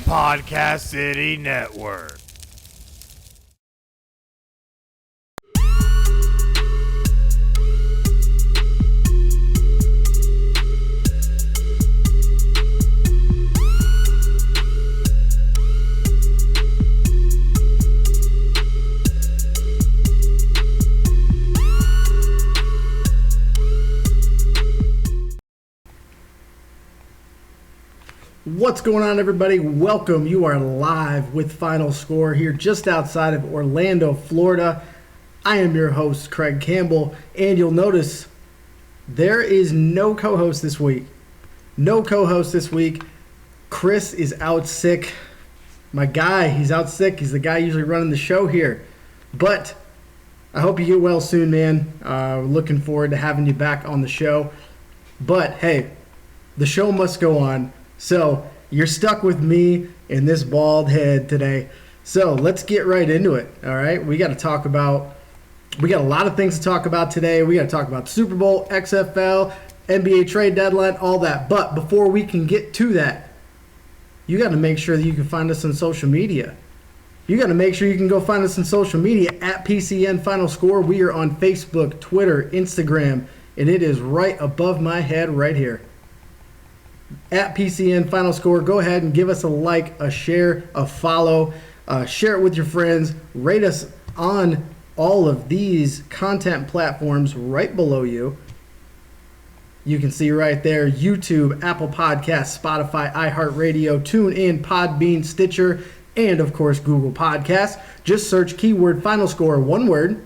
Podcast City Network. What's going on, everybody? Welcome. You are live with Final Score here just outside of Orlando, Florida. I am your host, Craig Campbell, and you'll notice there is no co-host this week. No co-host this week. Chris is out sick. My guy, he's out sick. He's the guy usually running the show here. But I hope you get well soon, man. Looking forward to having you back on the show. But hey, the show must go on. So you're stuck with me and this bald head today. So let's get right into it. All right. We got a lot of things to talk about today. We got to talk about Super Bowl, XFL, NBA trade deadline, all that. But before we can get to that, you got to make sure that you can find us on social media. You got to make sure you can go find us on social media at PCN Final Score. We are on Facebook, Twitter, Instagram, and it is right above my head right here. At PCN Final Score. Go ahead and give us a like, a share, a follow. Share it with your friends. Rate us on all of these content platforms right below you. You can see right there YouTube, Apple Podcasts, Spotify, iHeartRadio, TuneIn, Podbean, Stitcher, and of course Google Podcasts. Just search keyword Final Score, one word,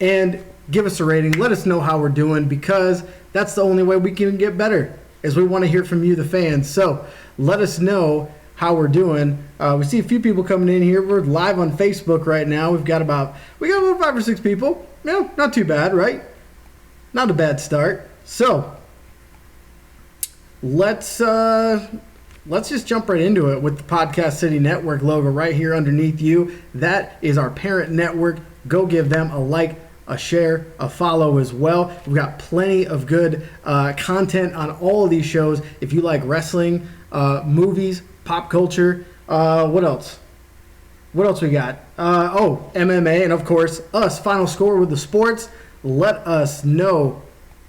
and give us a rating. Let us know how we're doing, because that's the only way we can get better, as we want to hear from you, the fans. So let us know how we're doing. We see a few people coming in here. We're live on Facebook right now. We got about 5 or 6 people. Yeah, not too bad, right? Not a bad start. So let's just jump right into it with the Podcast City Network logo right here underneath you. That is our parent network. Go give them a like, a share, a follow as well. We've got plenty of good content on all of these shows. If you like wrestling, movies, pop culture, what else? What else we got? MMA, and of course, us, Final Score with the sports. Let us know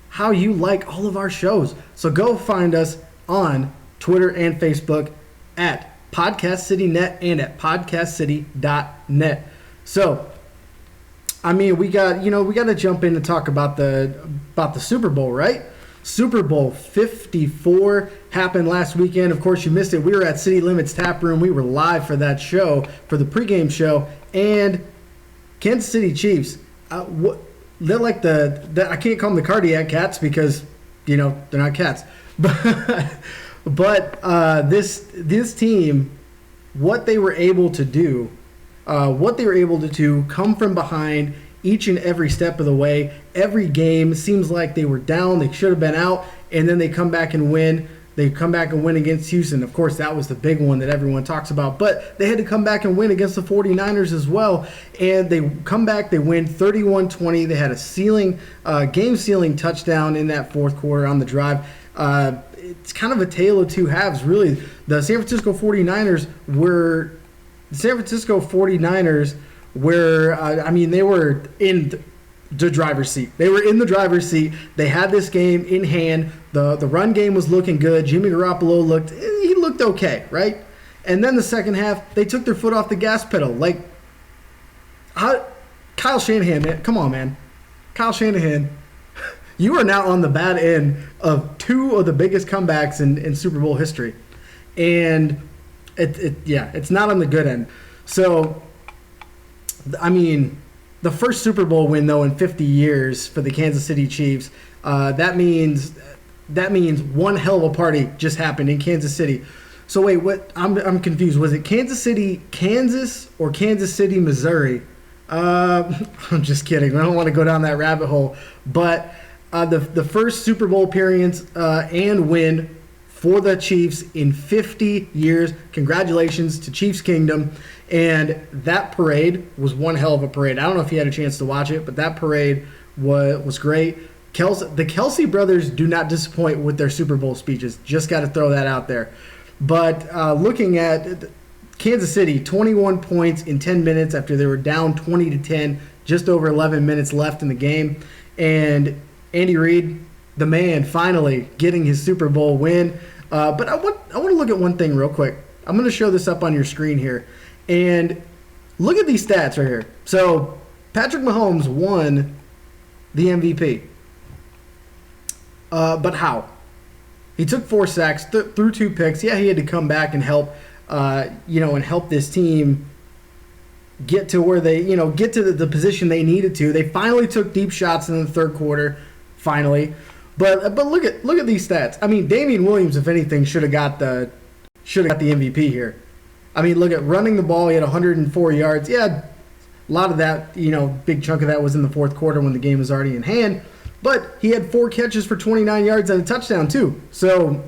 how you like all of our shows. So go find us on Twitter and Facebook at Podcast City Net and at podcastcity.net. So I mean, we got to jump in and talk about the Super Bowl, right? Super Bowl 54 happened last weekend. Of course, you missed it. We were at City Limits Tap Room. We were live for that show, for the pregame show. And Kansas City Chiefs, they're like I can't call them the cardiac cats because, they're not cats. But this team, what they were able to do, come from behind each and every step of the way. Every game seems like they were down, they should have been out, and then they come back and win. They come back and win against Houston. Of course, that was the big one that everyone talks about. But they had to come back and win against the 49ers as well. And they come back, they win 31-20. They had a game-sealing touchdown in that fourth quarter on the drive. It's kind of a tale of two halves, really. The San Francisco 49ers were they were in the driver's seat. They were in the driver's seat. They had this game in hand. The run game was looking good. Jimmy Garoppolo looked okay, right? And then the second half, they took their foot off the gas pedal. Kyle Shanahan, man, come on, man. Kyle Shanahan, you are now on the bad end of 2 of the biggest comebacks in Super Bowl history. And it's not on the good end. So, I mean, the first Super Bowl win, though, in 50 years for the Kansas City Chiefs, that means one hell of a party just happened in Kansas City. So wait, what? I'm confused. Was it Kansas City, Kansas, or Kansas City, Missouri? I'm just kidding. I don't want to go down that rabbit hole. But the first Super Bowl appearance and win for the Chiefs in 50 years. Congratulations to Chiefs Kingdom. And that parade was one hell of a parade. I don't know if you had a chance to watch it, but that parade was great. The Kelsey brothers do not disappoint with their Super Bowl speeches. Just got to throw that out there. But looking at Kansas City, 21 points in 10 minutes after they were down 20-10, just over 11 minutes left in the game. And Andy Reid, the man, finally getting his Super Bowl win. But I want to look at one thing real quick. I'm going to show this up on your screen here. And look at these stats right here. So Patrick Mahomes won the MVP. But how? He took 4 sacks, threw 2 picks. Yeah, he had to come back and help, and help this team get to where they, get to the position they needed to. They finally took deep shots in the third quarter, finally. But look at these stats. I mean, Damian Williams, if anything, should have got the MVP here. I mean, look at running the ball. He had 104 yards. Yeah, a lot of that, big chunk of that was in the fourth quarter when the game was already in hand. But he had 4 catches for 29 yards and a touchdown too. So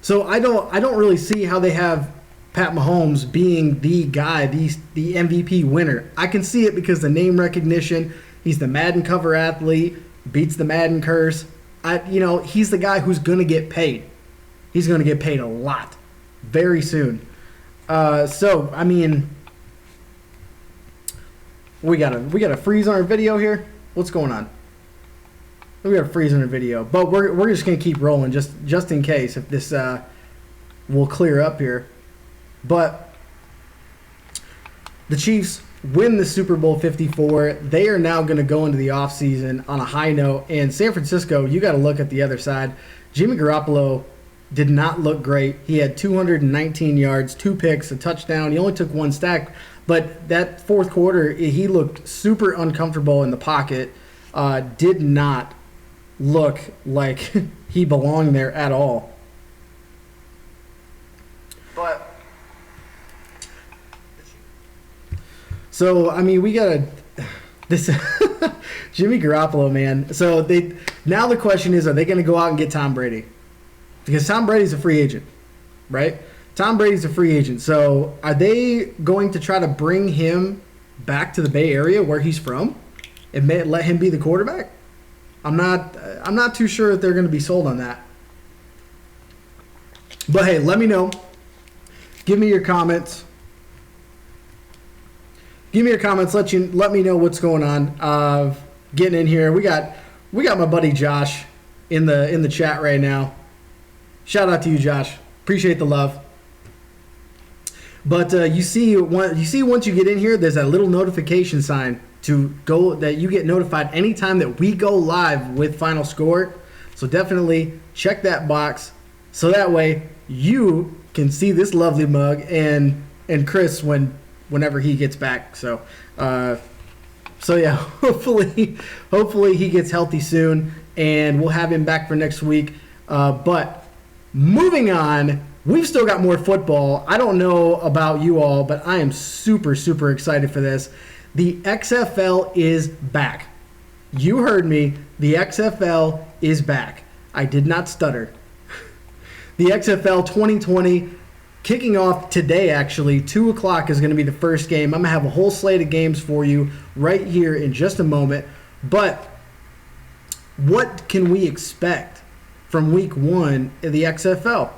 I don't really see how they have Pat Mahomes being the guy, the MVP winner. I can see it because the name recognition. He's the Madden cover athlete, beats the Madden curse. He's the guy who's going to get paid. He's going to get paid a lot very soon. So I mean, we got a freeze on our video here. What's going on? We got a freeze on our video, but we're just gonna keep rolling just in case if this will clear up here. But the Chiefs win the Super Bowl 54. They are now going to go into the offseason on a high note. And San Francisco, you got to look at the other side. Jimmy Garoppolo did not look great. He had 219 yards, 2 picks, a touchdown. He only took 1 sack. But that fourth quarter, he looked super uncomfortable in the pocket. Did not look like he belonged there at all. But so I mean, we got this Jimmy Garoppolo, man. So now the question is, are they going to go out and get Tom Brady? Because Tom Brady's a free agent, right? Tom Brady's a free agent. So are they going to try to bring him back to the Bay Area where he's from and let him be the quarterback? I'm not too sure that they're going to be sold on that. But hey, let me know. Give me your comments. Let me know what's going on. Getting in here, we got my buddy Josh in the chat right now. Shout out to you, Josh. Appreciate the love. But you see once you get in here, there's that little notification sign to go that you get notified anytime that we go live with Final Score. So definitely check that box so that way you can see this lovely mug and Chris whenever he gets back. So yeah, hopefully he gets healthy soon and we'll have him back for next week. But moving on, we've still got more football. I don't know about you all, but I am super, super excited for this. The XFL is back. You heard me. The XFL is back. I did not stutter. The XFL 2020 kicking off today, actually. 2 o'clock is going to be the first game. I'm going to have a whole slate of games for you right here in just a moment. But what can we expect from week 1 in the XFL?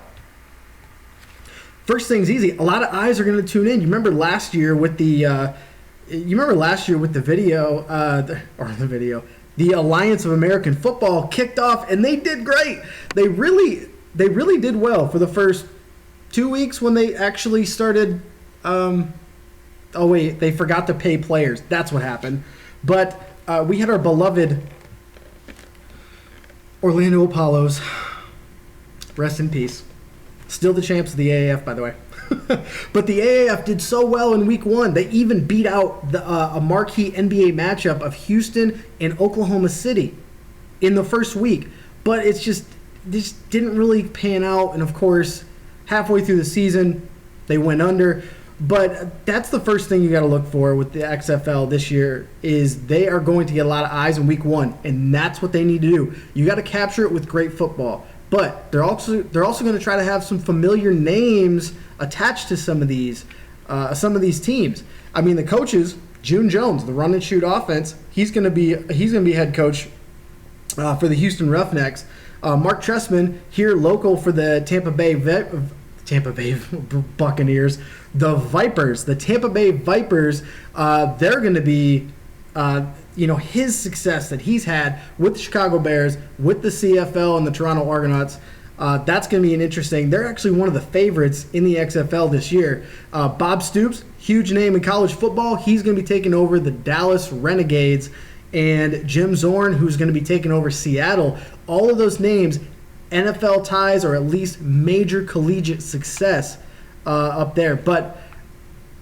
First thing's easy. A lot of eyes are going to tune in. You remember last year with the video, the Alliance of American Football kicked off, and they did great. They really did well for the first 2 weeks when they actually started. They forgot to pay players. That's what happened. But we had our beloved Orlando Apollos. Rest in peace. Still the champs of the AAF, by the way. But the AAF did so well in week 1. They even beat out a marquee NBA matchup of Houston and Oklahoma City in the first week. But this didn't really pan out. And, of course, halfway through the season, they went under. But that's the first thing you got to look for with the XFL this year is they are going to get a lot of eyes in week 1. And that's what they need to do. You got to capture it with great football. But they're also going to try to have some familiar names attached to some of these teams. I mean, the coaches, June Jones, the run and shoot offense, he's going to be head coach for the Houston Roughnecks. Mark Trestman, here local for the Tampa Bay Buccaneers, the Vipers, the Tampa Bay Vipers. They're going to be, his success that he's had with the Chicago Bears, with the CFL and the Toronto Argonauts. That's going to be an interesting. They're actually one of the favorites in the XFL this year. Bob Stoops, huge name in college football. He's going to be taking over the Dallas Renegades, and Jim Zorn, who's going to be taking over Seattle. All of those names, NFL ties or at least major collegiate success up there. But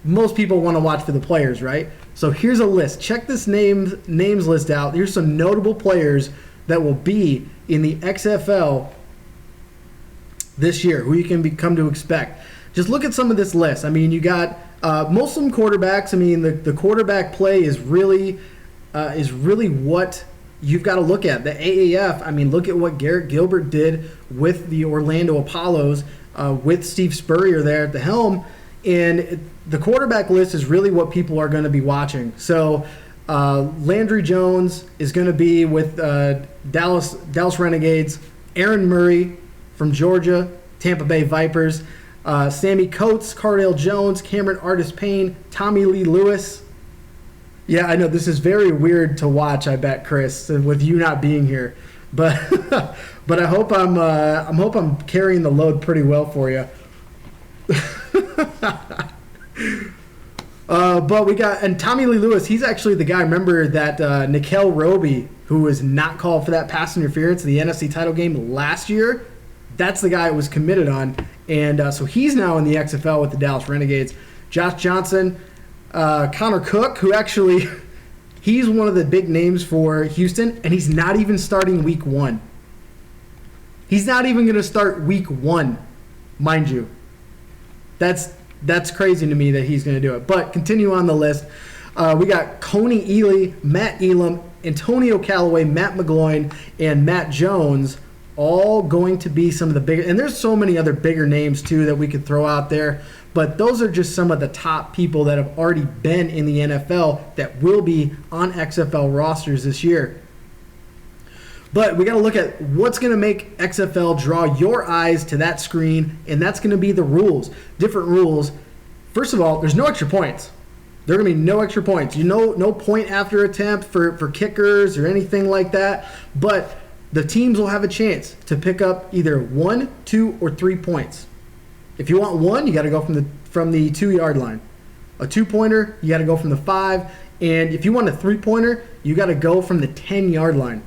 most people want to watch for the players, right? So here's a list. Check this names list out. Here's some notable players that will be in the XFL this year, who you can come to expect. Just look at some of this list. I mean, you got most of them quarterbacks. I mean, the quarterback play is really what you've got to look at. The AAF, I mean, look at what Garrett Gilbert did with the Orlando Apollos, with Steve Spurrier there at the helm. And the quarterback list is really what people are going to be watching. So Landry Jones is going to be with Dallas Renegades. Aaron Murray from Georgia, Tampa Bay Vipers. Sammy Coates, Cardale Jones, Cameron Artis-Payne, Tommy Lee Lewis. Yeah, I know this is very weird to watch, I bet, Chris, with you not being here. But but I hope I'm carrying the load pretty well for you. But we got, and Tommy Lee Lewis, he's actually the guy, remember that Nickel Roby, who was not called for that pass interference in the NFC title game last year. That's the guy it was committed on. And so he's now in the XFL with the Dallas Renegades. Josh Johnson, Connor Cook, who actually, he's one of the big names for Houston, and he's not even starting week 1. He's not even going to start week 1, mind you. That's crazy to me that he's going to do it. But continue on the list. We got Coney Ely, Matt Elam, Antonio Callaway, Matt McGloin, and Matt Jones, all going to be some of the bigger. And there's so many other bigger names, too, that we could throw out there. But those are just some of the top people that have already been in the NFL that will be on XFL rosters this year. But we got to look at what's going to make XFL draw your eyes to that screen, and that's going to be the rules. Different rules. First of all, there's no extra points. There are going to be no extra points. No point after attempt for kickers or anything like that. But the teams will have a chance to pick up either 1, 2, or 3 points. If you want 1, you got to go from the 2-yard line. A 2-pointer, you got to go from the 5. And if you want a 3-pointer, you got to go from the 10-yard line.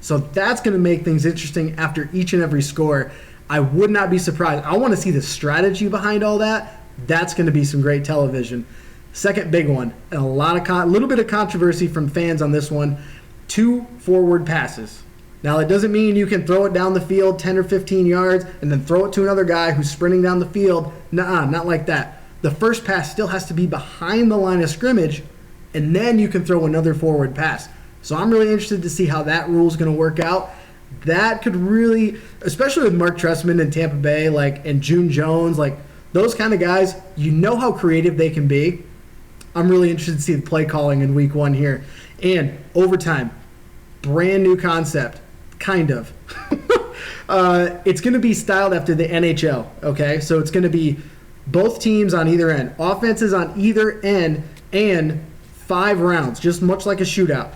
So that's going to make things interesting after each and every score. I would not be surprised. I want to see the strategy behind all that. That's going to be some great television. Second big one, and a little bit of controversy from fans on this one, 2 forward passes. Now, it doesn't mean you can throw it down the field 10 or 15 yards and then throw it to another guy who's sprinting down the field. Nuh-uh, not like that. The first pass still has to be behind the line of scrimmage, and then you can throw another forward pass. So I'm really interested to see how that rule is going to work out. That could really, especially with Mark Trestman in Tampa Bay, and June Jones, those kind of guys, you know how creative they can be. I'm really interested to see the play calling in week 1 here. And overtime, brand new concept, kind of. It's going to be styled after the NHL, okay? So it's going to be both teams on either end, offenses on either end, and 5 rounds, just much like a shootout.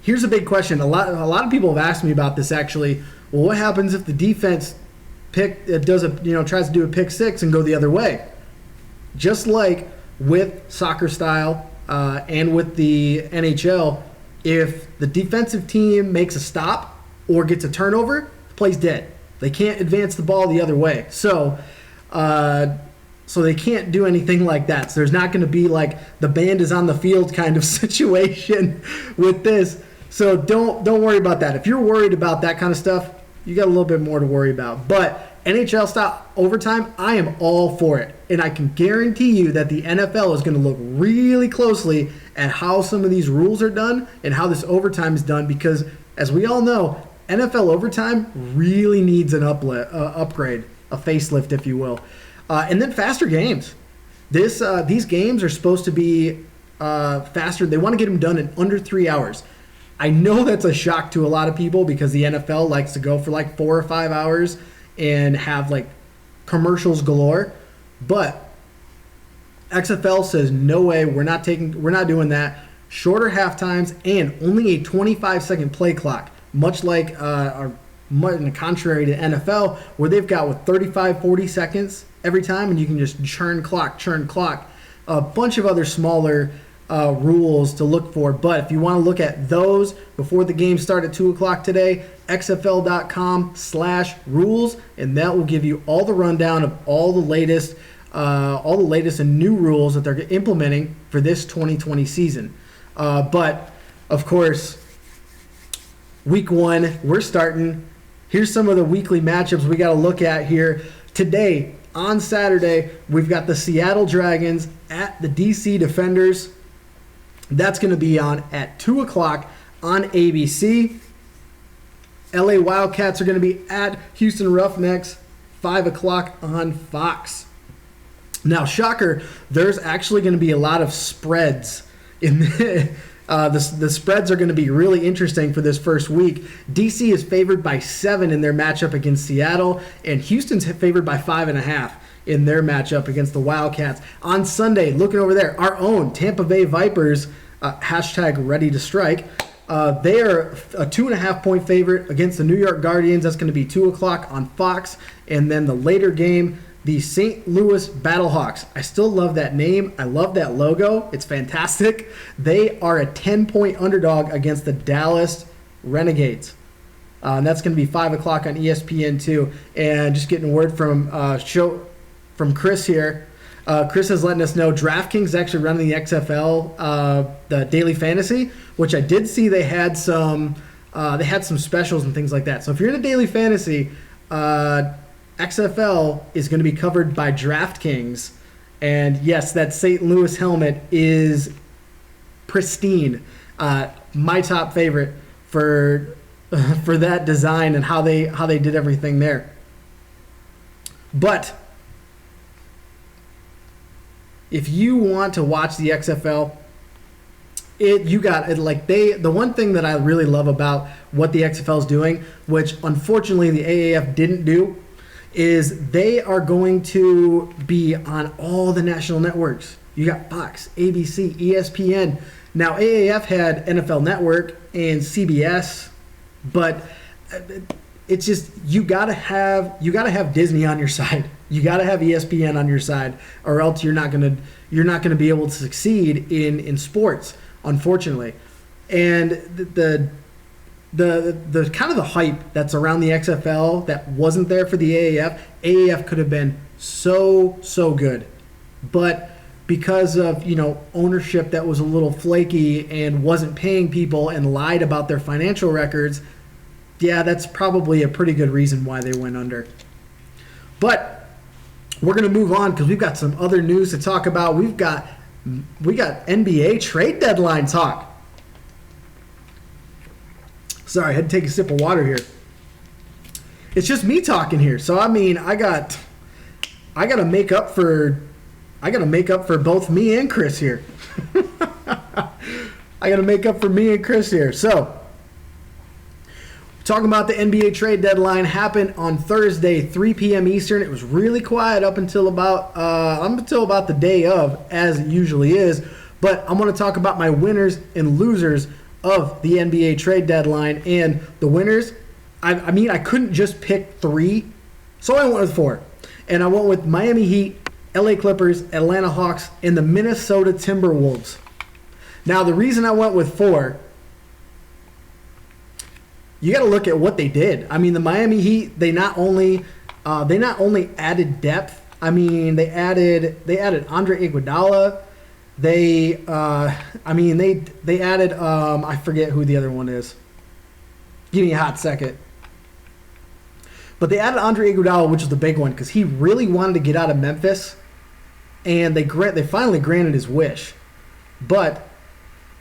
Here's a big question. A lot of people have asked me about this actually. Well, what happens if the defense tries to do a pick 6 and go the other way? Just like with soccer style and with the NHL, if the defensive team makes a stop or gets a turnover, the play's dead. They can't advance the ball the other way. So they can't do anything like that. So there's not going to be the band is on the field kind of situation with this. So don't worry about that. If you're worried about that kind of stuff, you got a little bit more to worry about. But NHL style overtime, I am all for it. And I can guarantee you that the NFL is going to look really closely at how some of these rules are done and how this overtime is done, because as we all know, NFL overtime really needs an upgrade, a facelift, if you will. And then faster games. These games are supposed to be faster. They want to get them done in under 3 hours. I know that's a shock to a lot of people because the NFL likes to go for like 4 or 5 hours and have like commercials galore. But XFL says no way, we're not doing that. Shorter half times and only a 25-second play clock, much like contrary to NFL, where they've got with 35, 40 seconds every time, and you can just churn clock. A bunch of other smaller rules to look for. But if you want to look at those before the game start at 2 o'clock today, xfl.com/rules, and that will give you all the rundown of all the latest and new rules that they're implementing for this 2020 season. But, of course, week 1, we're starting. Here's some of the weekly matchups we got to look at here. Today, on Saturday, we've got the Seattle Dragons at the DC Defenders. That's going to be on at 2 o'clock on ABC. LA Wildcats are going to be at Houston Roughnecks, 5 o'clock on Fox. Now, shocker, there's actually going to be a lot of spreads in the spreads are going to be really interesting for this first week. DC is favored by 7 in their matchup against Seattle, and Houston's favored by 5.5 in their matchup against the Wildcats. On Sunday, looking over there, our own Tampa Bay Vipers, #ready to strike. They are a 2.5-point favorite against the New York Guardians. That's going to be 2 o'clock on Fox. And then the later game, the St. Louis Battlehawks. I still love that name. I love that logo. It's fantastic. They are a 10-point underdog against the Dallas Renegades. And that's going to be 5 o'clock on ESPN2. And just getting word from Chris here. Chris is letting us know DraftKings is actually running the XFL, the daily fantasy, which I did see they had some specials and things like that. So if you're in a daily fantasy, XFL is going to be covered by DraftKings. And yes, that St. Louis helmet is pristine. My top favorite for that design and how they did everything there. But if you want to watch the XFL, the one thing that I really love about what the XFL is doing, which unfortunately the AAF didn't do, is they are going to be on all the national networks. You got Fox, ABC, ESPN. Now AAF had NFL Network and CBS, but it's just you gotta have Disney on your side. You gotta have ESPN on your side, or else you're not gonna be able to succeed in sports, unfortunately. And the kind of the hype that's around the XFL that wasn't there for the AAF could have been so good, but because of ownership that was a little flaky and wasn't paying people and lied about their financial records, yeah, that's probably a pretty good reason why they went under. But we're gonna move on because we've got some other news to talk about. We got NBA trade deadline talk. Sorry, I had to take a sip of water here. It's just me talking here, so I mean, I gotta make up for both me and Chris here. I gotta make up for me and Chris here. So, talking about the NBA trade deadline happened on Thursday, 3 p.m. Eastern. It was really quiet up until about the day of, as it usually is. But I'm going to talk about my winners and losers of the NBA trade deadline. And the winners, I mean, I couldn't just pick 3, so I went with 4. And I went with Miami Heat, LA Clippers, Atlanta Hawks, and the Minnesota Timberwolves. Now, the reason I went with 4, you got to look at what they did. I mean, the Miami Heat, they not only added depth. I mean, they added Andre Iguodala. They added I forget who the other one is. Give me a hot second. But they added Andre Iguodala, which is the big one, because he really wanted to get out of Memphis, and they finally granted his wish. But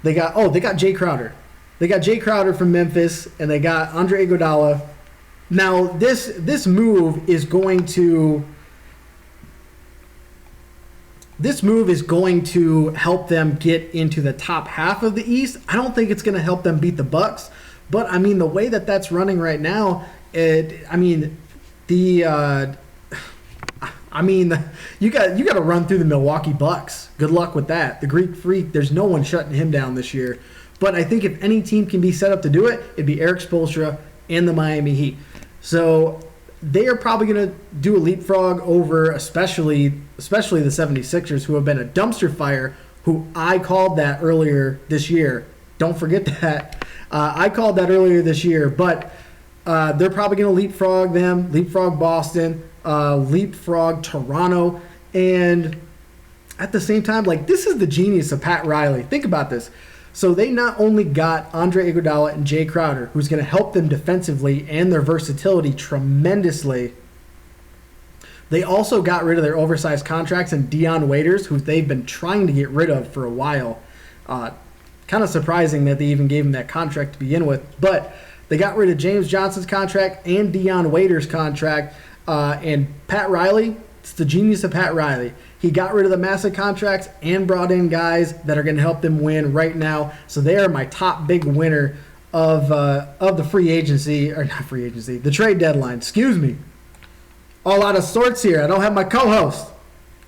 they got Jay Crowder. They got Jay Crowder from Memphis, and they got Andre Iguodala. Now, this move is going to this move is going to help them get into the top half of the East. I don't think it's going to help them beat the Bucks, but I mean the way that that's running right now, you got to run through the Milwaukee Bucks. Good luck with that. The Greek Freak, there's no one shutting him down this year. But I think if any team can be set up to do it, it'd be Eric Spoelstra and the Miami Heat. So they are probably going to do a leapfrog over especially the 76ers, who have been a dumpster fire, who I called that earlier this year. Don't forget that. I called that earlier this year. But they're probably going to leapfrog them, leapfrog Boston, leapfrog Toronto. And at the same time, like, this is the genius of Pat Riley. Think about this. So they not only got Andre Iguodala and Jay Crowder, who's going to help them defensively and their versatility tremendously. They also got rid of their oversized contracts and Dion Waiters, who they've been trying to get rid of for a while. Kind of surprising that they even gave him that contract to begin with. But they got rid of James Johnson's contract and Dion Waiters' contract. And Pat Riley, it's the genius of Pat Riley. He got rid of the massive contracts and brought in guys that are going to help them win right now. So they are my top big winner of the the trade deadline. Excuse me. All out of sorts here. I don't have my co-host,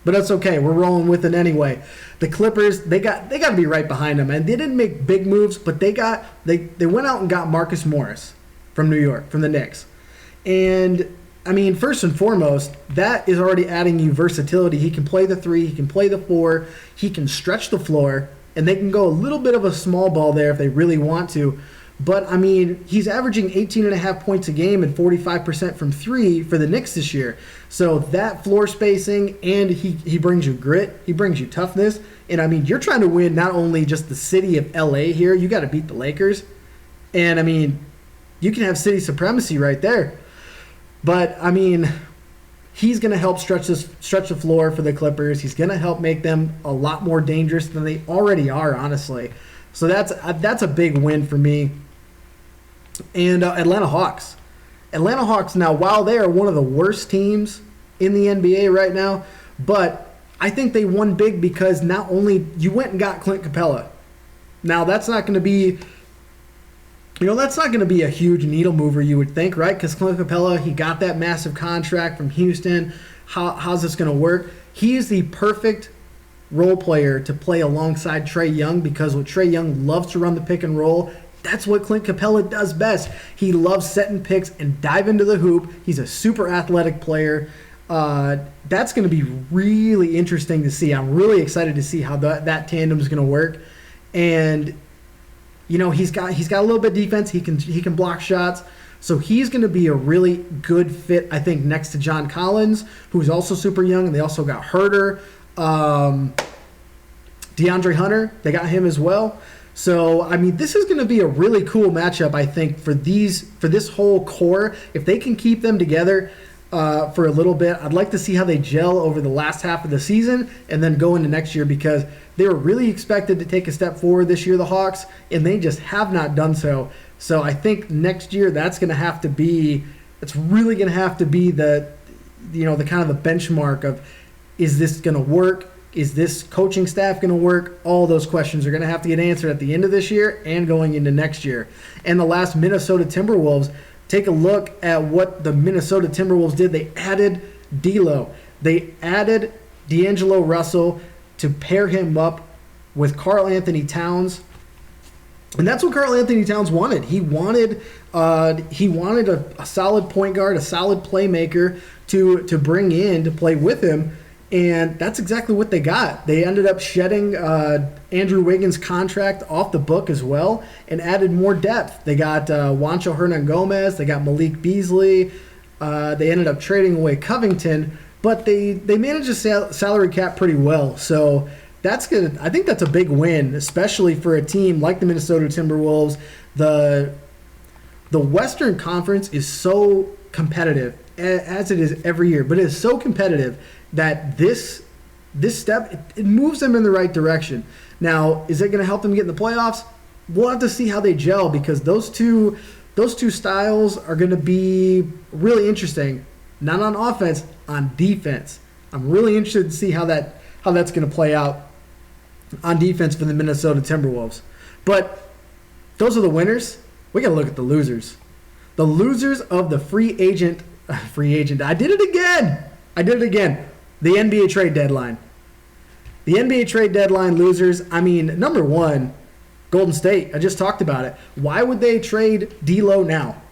but that's okay. We're rolling with it anyway. The Clippers, they got to be right behind them, and they didn't make big moves, but they went out and got Marcus Morris from New York, from the Knicks, and I mean, first and foremost, that is already adding you versatility. He can play the 3, he can play the 4, he can stretch the floor, and they can go a little bit of a small ball there if they really want to. But, I mean, he's averaging 18.5 points a game and 45% from 3 for the Knicks this year. So that floor spacing, and he brings you grit, he brings you toughness. And, I mean, you're trying to win not only just the city of L.A. here, you got to beat the Lakers. And, I mean, you can have city supremacy right there. But, I mean, he's going to help stretch the floor for the Clippers. He's going to help make them a lot more dangerous than they already are, honestly. So that's a big win for me. And Atlanta Hawks. Atlanta Hawks, now, while they are one of the worst teams in the NBA right now, but I think they won big because not only you went and got Clint Capella. Now, that's not going to be... that's not going to be a huge needle mover, you would think, right? Because Clint Capella, he got that massive contract from Houston. How's this going to work? He is the perfect role player to play alongside Trae Young, because what Trae Young loves to run the pick and roll, that's what Clint Capella does best. He loves setting picks and dive into the hoop. He's a super athletic player. That's going to be really interesting to see. I'm really excited to see how that tandem is going to work. And he's got a little bit of defense. He can block shots. So he's going to be a really good fit, I think, next to John Collins, who's also super young, and they also got Herter. DeAndre Hunter, they got him as well. So, I mean, this is going to be a really cool matchup, I think, for this whole core. If they can keep them together for a little bit, I'd like to see how they gel over the last half of the season and then go into next year, because they were really expected to take a step forward this year, the Hawks, and they just have not done so. So I think next year it's really going to have to be the kind of the benchmark of, is this going to work? Is this coaching staff going to work? All those questions are going to have to get answered at the end of this year and going into next year. And the last Minnesota Timberwolves, take a look at what the Minnesota Timberwolves did. They added D'Lo. They added D'Angelo Russell to pair him up with Karl Anthony Towns. And that's what Karl Anthony Towns wanted. He wanted a solid point guard, a solid playmaker to bring in to play with him. And that's exactly what they got. They ended up shedding Andrew Wiggins' contract off the book as well and added more depth. They got Juancho Hernan-Gomez. They got Malik Beasley. They ended up trading away Covington. But they managed the salary cap pretty well. So I think that's a big win, especially for a team like the Minnesota Timberwolves. The Western Conference is so competitive, as it is every year, but it is so competitive that this step, it moves them in the right direction. Now, is it going to help them get in the playoffs? We'll have to see how they gel, because those two styles are going to be really interesting. Not on offense, on defense. I'm really interested to see how that how that's going to play out on defense for the Minnesota Timberwolves. But those are the winners. We got to look at the losers. The losers of the free agent. I did it again. The NBA trade deadline. The NBA trade deadline losers. I mean, number one, Golden State. I just talked about it. Why would they trade D'Lo now?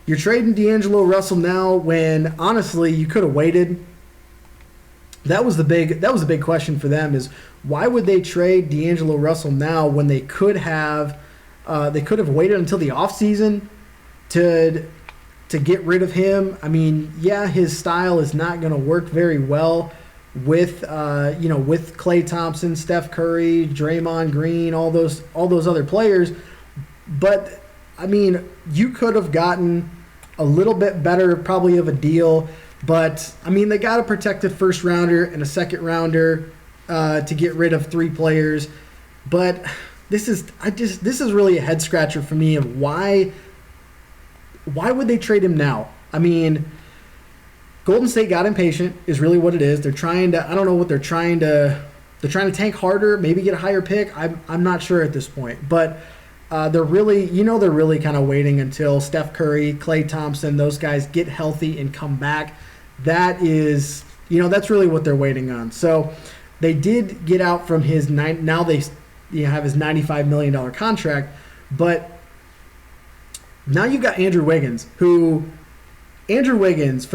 You're trading D'Angelo Russell now when honestly you could have waited. That was the big question for them is why would they trade D'Angelo Russell now when they could have waited until the offseason to get rid of him. I mean, yeah, his style is not going to work very well with with Klay Thompson, Steph Curry, Draymond Green, all those other players. But I mean, you could have gotten a little bit better probably of a deal. But I mean, they got a protected first rounder and a second rounder to get rid of 3 players. But this is really a head scratcher for me of why would they trade him now? I mean, Golden State got impatient is really what it is. They're trying to, I don't know what they're trying to tank harder, maybe get a higher pick. I'm not sure at this point. But they're really kind of waiting until Steph Curry, Klay Thompson, those guys get healthy and come back. That is, that's really what they're waiting on. So they did get out from his now they have his $95 million contract, but now you've got Andrew Wiggins, for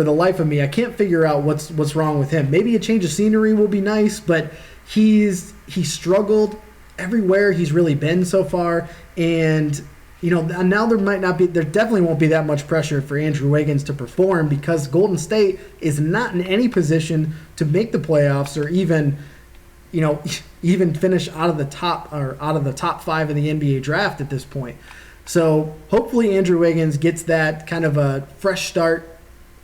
the life of me, I can't figure out what's wrong with him. Maybe a change of scenery will be nice, but he struggled everywhere he's really been so far, and now there definitely won't be that much pressure for Andrew Wiggins to perform because Golden State is not in any position to make the playoffs or even finish out of the top 5 in the NBA draft at this point. So hopefully Andrew Wiggins gets that kind of a fresh start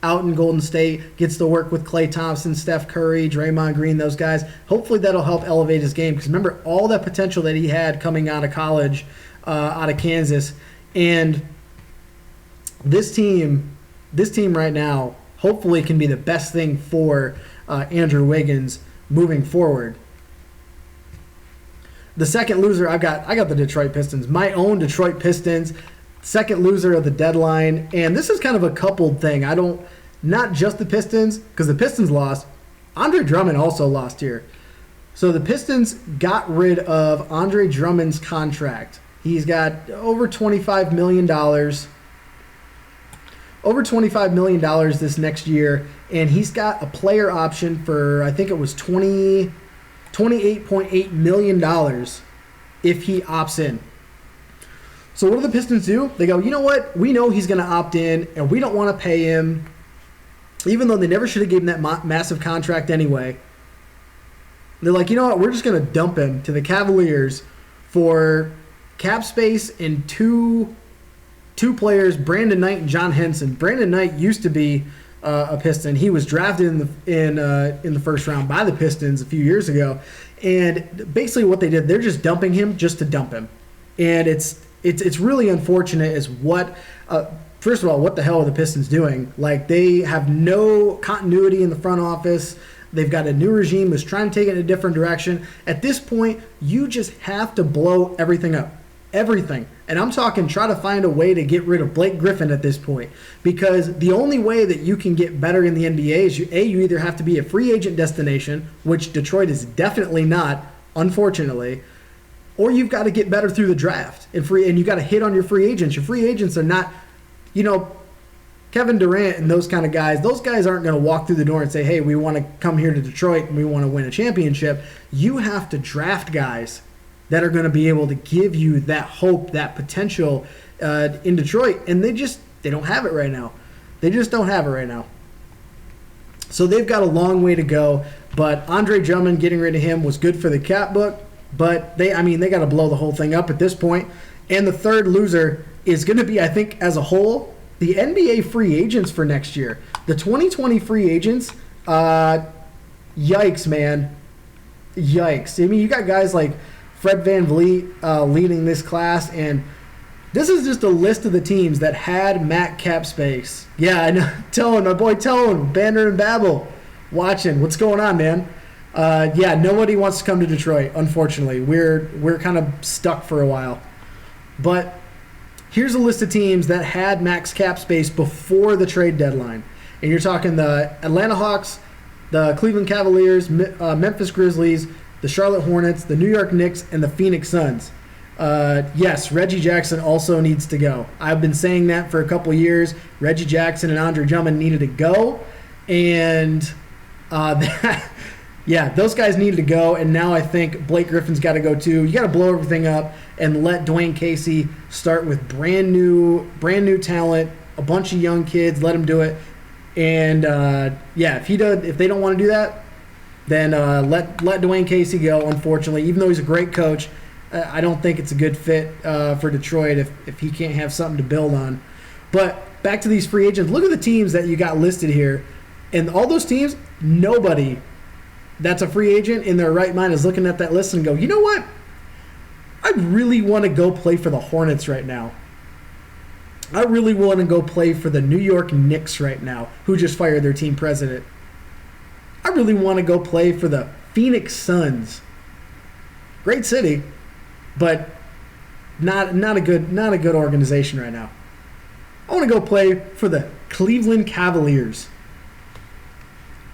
out in Golden State, gets to work with Klay Thompson, Steph Curry, Draymond Green, those guys. Hopefully that'll help elevate his game because remember all that potential that he had coming out of college, out of Kansas. And this team right now hopefully can be the best thing for Andrew Wiggins moving forward. The second loser, I got the Detroit Pistons. My own Detroit Pistons, second loser of the deadline. And this is kind of a coupled thing. Not just the Pistons, because the Pistons lost. Andre Drummond also lost here. So the Pistons got rid of Andre Drummond's contract. He's got over $25 million. Over $25 million this next year. And he's got a player option for, I think it was $28.8 million if he opts in. So what do the Pistons do? They go, you know what? We know he's going to opt in, and we don't want to pay him, even though they never should have given him that massive contract anyway. They're like, you know what? We're just going to dump him to the Cavaliers for cap space and two players, Brandon Knight and John Henson. Brandon Knight used to be a Piston. He was drafted in the first round by the Pistons a few years ago, and basically what they did, they're just dumping him just to dump him, and it's really unfortunate. Is what first of all, what the hell are the Pistons doing? Like they have no continuity in the front office. They've got a new regime who's trying to take it in a different direction. At this point, you just have to blow everything up. Everything. And I'm talking try to find a way to get rid of Blake Griffin at this point. Because the only way that you can get better in the NBA is you either have to be a free agent destination, which Detroit is definitely not, unfortunately, or you've got to get better through the draft. And you got to hit on your free agents. Your free agents are not, Kevin Durant and those kind of guys, those guys aren't going to walk through the door and say, hey, we want to come here to Detroit and we want to win a championship. You have to draft guys that are going to be able to give you that hope, that potential in Detroit. And they don't have it right now. They just don't have it right now. So they've got a long way to go. But Andre Drummond, getting rid of him was good for the cap book. But they got to blow the whole thing up at this point. And the third loser is going to be, I think, as a whole, the NBA free agents for next year. The 2020 free agents, yikes, man. Yikes. I mean, you got guys like Fred VanVleet leading this class, and this is just a list of the teams that had Matt cap space. Yeah, I know. My boy Tone, Banner and Babel, watching. What's going on, man? Yeah, nobody wants to come to Detroit, unfortunately. We're kind of stuck for a while. But here's a list of teams that had max cap space before the trade deadline. And you're talking the Atlanta Hawks, the Cleveland Cavaliers, Memphis Grizzlies, the Charlotte Hornets, the New York Knicks, and the Phoenix Suns. Yes, Reggie Jackson also needs to go. I've been saying that for a couple years. Reggie Jackson and Andre Drummond needed to go. And yeah, those guys needed to go. And now I think Blake Griffin's got to go too. You got to blow everything up and let Dwayne Casey start with brand new talent, a bunch of young kids. Let him do it. And yeah, if they don't want to do that, then let Dwayne Casey go. Unfortunately, even though he's a great coach, I don't think it's a good fit for Detroit if he can't have something to build on. But back to these free agents. Look at the teams that you got listed here, and all those teams, nobody that's a free agent in their right mind is looking at that list and go, you know what? I really want to go play for the Hornets right now. I really want to go play for the New York Knicks right now, who just fired their team president. I really want to go play for the Phoenix Suns. Great city, but not a good organization right now. I want to go play for the Cleveland Cavaliers.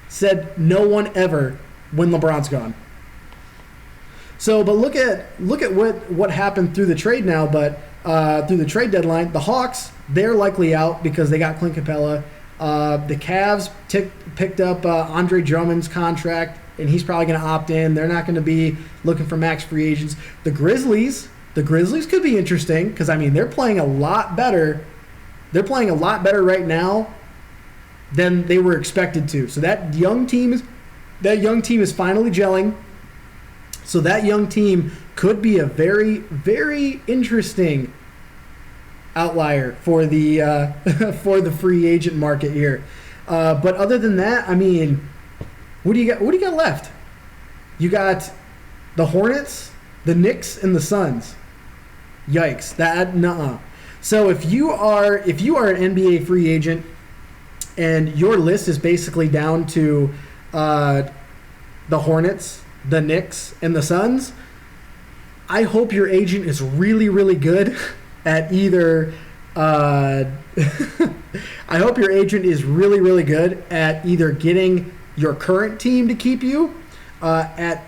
Said no one ever when LeBron's gone. So, but look at what happened through the trade now. But through the trade deadline, the Hawks, they're likely out because they got Clint Capella. The Cavs picked up Andre Drummond's contract, and he's probably going to opt in. They're not going to be looking for max free agents. The Grizzlies could be interesting because I mean they're playing a lot better. They're playing a lot better right now than they were expected to. So that young team is finally gelling. So that young team could be a very, very interesting outlier for the for the free agent market here. But other than that, I mean, what do you got left? You got the Hornets, the Knicks, and the Suns. Yikes! Nuh-uh. So if you are an NBA free agent and your list is basically down to the Hornets, the Knicks, and the Suns, I hope your agent is really, really good at either I hope your agent is really, really good at either getting your current team to keep you at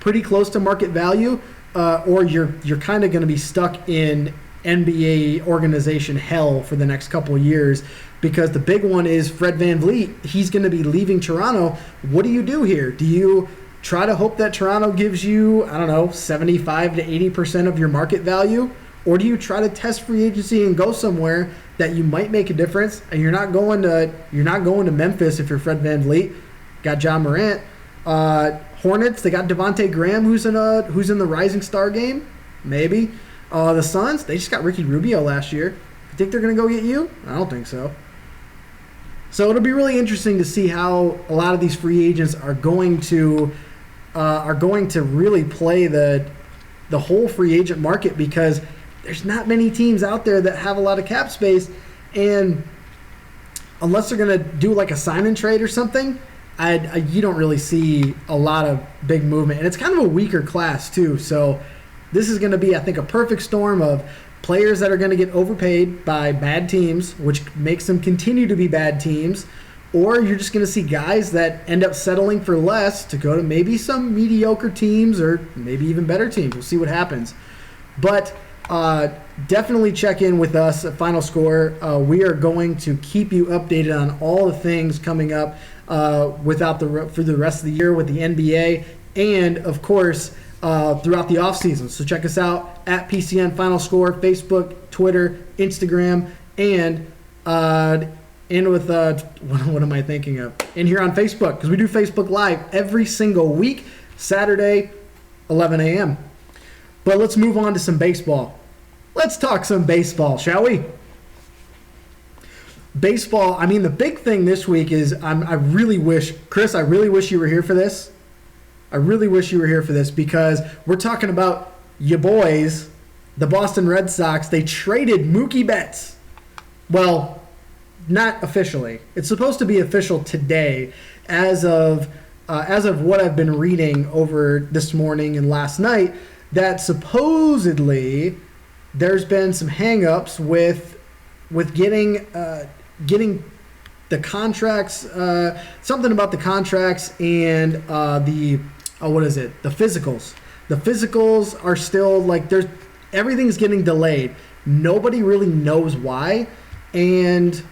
pretty close to market value, or you're kind of going to be stuck in NBA organization hell for the next couple of years, because the big one is Fred VanVleet. He's going to be leaving Toronto. What do you do here? Do you try to hope that Toronto gives you, I don't know, 75 to 80% of your market value? Or do you try to test free agency and go somewhere that you might make a difference? And you're not going to Memphis if you're Fred VanVleet. Got John Morant. Hornets, they got Devontae Graham, who's in the Rising Star game. Maybe. The Suns, they just got Ricky Rubio last year. You think they're going to go get you? I don't think so. So it'll be really interesting to see how a lot of these free agents are going to really play the whole free agent market, because there's not many teams out there that have a lot of cap space, and unless they're going to do like a sign and trade or something, you don't really see a lot of big movement. And it's kind of a weaker class too. So this is going to be, I think, a perfect storm of players that are going to get overpaid by bad teams, which makes them continue to be bad teams, or you're just going to see guys that end up settling for less to go to maybe some mediocre teams or maybe even better teams. We'll see what happens. But definitely check in with us at Final Score. We are going to keep you updated on all the things coming up for the rest of the year with the NBA, and of course throughout the offseason. So check us out at PCN Final Score, Facebook, Twitter, Instagram, and with what am I thinking of? And here on Facebook, because we do Facebook Live every single week, Saturday, 11 a.m. But let's move on to some baseball. Let's talk some baseball, shall we? Baseball, I mean, the big thing this week is I really wish you were here for this. I really wish you were here for this, because we're talking about your boys, the Boston Red Sox. They traded Mookie Betts. Well, not officially. It's supposed to be official today. As of as of what I've been reading over this morning and last night, that supposedly there's been some hang-ups with getting the contracts, something about the contracts and the physicals. The physicals are still everything's getting delayed. Nobody really knows why, and